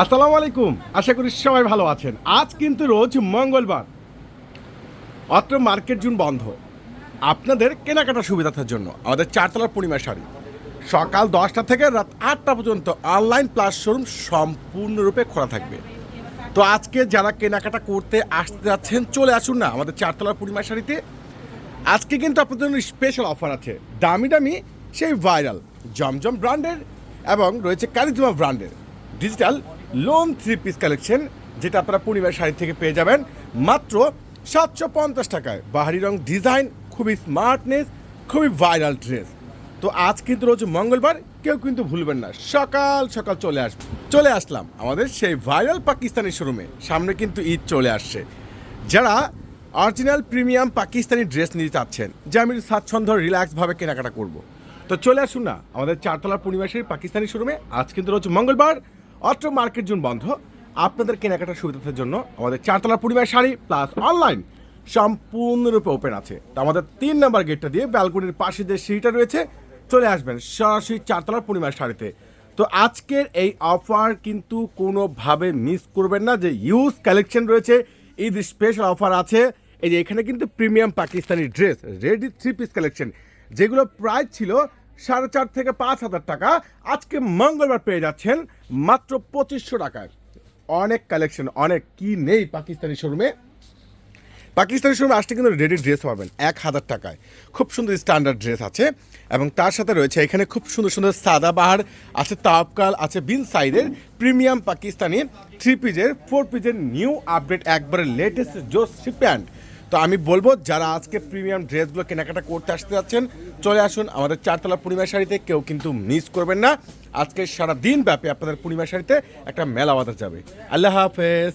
আসসালামু আলাইকুম। আশা করি সবাই ভালো আছেন। আজ কিন্তু রোজ মঙ্গলবার, অত্র মার্কেট জুন বন্ধ। আপনাদের কেনাকাটার সুবিধার জন্য আমাদের চারতলার পূর্ণিমা শাড়ি সকাল 10টা থেকে রাত 8টা পর্যন্ত অনলাইন প্লাস শোরুম সম্পূর্ণরূপে খোলা থাকবে। তো আজকে যারা কেনাকাটা করতে আসতে যাচ্ছেন চলে আসুন না আমাদের চারতলার পূর্ণিমা শাড়িতে। আজকে কিন্তু আপনাদের জন্য স্পেশাল অফার আছে, দামি দামি সেই ভাইরাল জমজম ব্র্যান্ডের এবং রয়েছে কারিজমা ব্র্যান্ডের ডিজিটাল লোন 3 পিস কালেকশন, যেটা আপনারা পূর্ণিমার শাড়ি থেকে পেয়ে যাবেন মাত্র 750 টাকায়। বাহারি রং ডিজাইন, খুবই স্মার্টনেস, খুবই ভাইরাল ড্রেস। তো আজ কিন্তু রোজ মঙ্গলবার, কেউ কিন্তু ভুলবেন না, সকাল সকাল চলে আসলাম আমাদের সেই ভাইরাল পাকিস্তানি শোরুমে। সামনে কিন্তু ঈদ চলে আসছে। যারা অরিজিনাল প্রিমিয়াম পাকিস্তানি ড্রেস নিতে চাচ্ছেন, যে আমি স্বাচ্ছন্দ্য রিল্যাক্সভাবে কেনাকাটা করব, তো চলে আসুন না আমাদের চারতলার পূর্ণিমাসের পাকিস্তানি শোরুমে। আজ কিন্তু রোজ মঙ্গলবার, অত্র মার্কেট জুন বন্ধ। আপনাদের কেনাকাটার সুবিধার জন্য আমাদের চারতলার পূর্ণিমার শাড়ি প্লাস অনলাইন সম্পূর্ণরূপে ওপেন আছে। তো আমাদের 3 নম্বর গেটটা দিয়ে ব্যালকনির পাশে যে সিঁড়িটা রয়েছে, চলে আসবেন সরাসরি চারতলার পূর্ণিমার শাড়িতে। তো আজকের এই অফার কিন্তু কোনোভাবে মিস করবেন না। যে ইউজ কালেকশন রয়েছে, ঈদ স্পেশাল অফার আছে। এই যে এখানে কিন্তু premium Pakistani dress ready 3 piece collection, যেগুলো প্রাইস ছিল 4,500 থেকে 5,000 টাকা, আজকে মঙ্গলবার পেয়ে যাচ্ছেন মাত্র 2500 টাকায়। অনেক কালেকশন, অনেক কি নেই পাকিস্তানি শোরুমে। পাকিস্তানি শোরুমে আসলে কিন্তু রেডি ড্রেস পাবেন 1000 টাকায়। খুব সুন্দর স্ট্যান্ডার্ড ড্রেস আছে এবং তার সাথে রয়েছে এখানে খুব সুন্দর সুন্দর সাদাবাহার আছে, তাওকাল আছে, বিন সাইডের প্রিমিয়াম পাকিস্তানি 3 পিসের 4 পিসের নিউ আপডেট একবারে লেটেস্ট জোস প্যান্ট। তো আমি বলবো যারা আজকে প্রিমিয়াম ড্রেসগুলো কেনাকাটা করতে আসতে যাচ্ছেন, চলে আসুন আমাদের চারতলা পূর্ণিমা শাড়িতে। কেউ কিন্তু মিস করবেন না। আজকে সারা দিন ব্যাপী আপনাদের পূর্ণিমা শাড়িতে একটা মেলা বাঁধা যাবে। আল্লাহ হাফেজ।